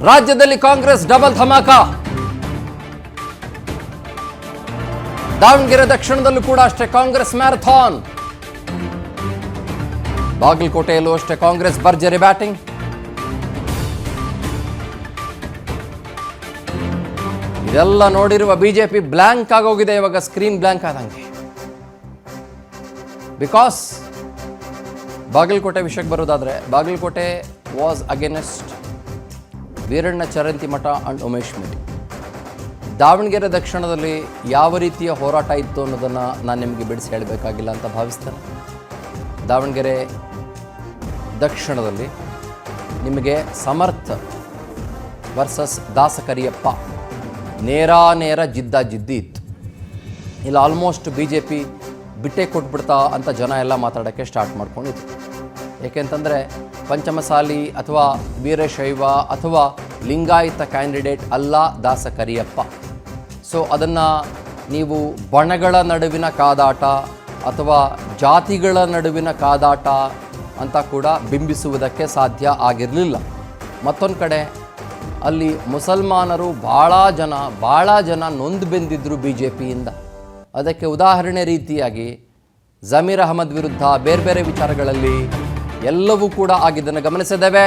ರಾಜ್ಯದಲ್ಲಿ ಕಾಂಗ್ರೆಸ್ ಡಬಲ್ ಧಮಾಕ. ದಾವಣಗೆರೆ ದಕ್ಷಿಣದಲ್ಲೂ ಕೂಡ ಅಷ್ಟೇ ಕಾಂಗ್ರೆಸ್ ಮ್ಯಾರಥಾನ್. ಬಾಗಲಕೋಟೆಯಲ್ಲೂ ಅಷ್ಟೇ ಕಾಂಗ್ರೆಸ್ ಭರ್ಜರಿ ಬ್ಯಾಟಿಂಗ್. ಇದೆಲ್ಲ ನೋಡಿರುವ ಬಿಜೆಪಿ ಬ್ಲ್ಯಾಂಕ್ ಆಗೋಗಿದೆ. ಇವಾಗ ಸ್ಕ್ರೀನ್ ಬ್ಲ್ಯಾಂಕ್ ಆದಂಗೆ. ಬಿಕಾಸ್ ಬಾಗಲಕೋಟೆ ವಿಷಯಕ್ಕೆ ಬರೋದಾದ್ರೆ, Bagalkot was against Veeranna Charantimath and Umesh Meti. Davanagere ದಕ್ಷಿಣದಲ್ಲಿ ಯಾವ ರೀತಿಯ ಹೋರಾಟ ಇತ್ತು ಅನ್ನೋದನ್ನು ನಾನು ನಿಮಗೆ ಬಿಡಿಸಿ ಹೇಳಬೇಕಾಗಿಲ್ಲ ಅಂತ ಭಾವಿಸ್ತೇನೆ. ದಾವಣಗೆರೆ ದಕ್ಷಿಣದಲ್ಲಿ ನಿಮಗೆ ಸಮರ್ಥ ವರ್ಸಸ್ ದಾಸ ಕರಿಯಪ್ಪ ನೇರ ಜಿದ್ದಿ ಇತ್ತು. ಇಲ್ಲ ಆಲ್ಮೋಸ್ಟ್ ಬಿ ಜೆ ಪಿ ಬಿಟ್ಟೆ ಕೊಟ್ಬಿಡ್ತಾ ಅಂತ ಜನ ಎಲ್ಲ ಮಾತಾಡೋಕ್ಕೆ ಸ್ಟಾರ್ಟ್ ಮಾಡ್ಕೊಂಡಿದ್ರು. ಏಕೆಂತಂದರೆ ಪಂಚಮಸಾಲಿ ಅಥವಾ ವೀರಶೈವ ಅಥವಾ ಲಿಂಗಾಯತ ಕ್ಯಾಂಡಿಡೇಟ್ ಅಲ್ಲ ದಾಸ ಕರಿಯಪ್ಪ. ಸೊ ಅದನ್ನು ನೀವು ಬಣಗಳ ನಡುವಿನ ಕಾದಾಟ ಅಥವಾ ಜಾತಿಗಳ ನಡುವಿನ ಕಾದಾಟ ಅಂತ ಕೂಡ ಬಿಂಬಿಸುವುದಕ್ಕೆ ಸಾಧ್ಯ ಆಗಿರಲಿಲ್ಲ. ಮತ್ತೊಂದು ಕಡೆ ಅಲ್ಲಿ ಮುಸಲ್ಮಾನರು ಭಾಳ ಜನ ನೊಂದು ಬೆಂದಿದ್ದರು ಬಿ ಜೆ ಪಿಯಿಂದ. ಅದಕ್ಕೆ ಉದಾಹರಣೆ ರೀತಿಯಾಗಿ ಜಮೀರ್ ಅಹಮದ್ ವಿರುದ್ಧ ಬೇರೆ ಬೇರೆ ವಿಚಾರಗಳಲ್ಲಿ ಎಲ್ಲವೂ ಕೂಡ ಆಗಿದ್ದನ್ನು ಗಮನಿಸಿದ್ದೇವೆ.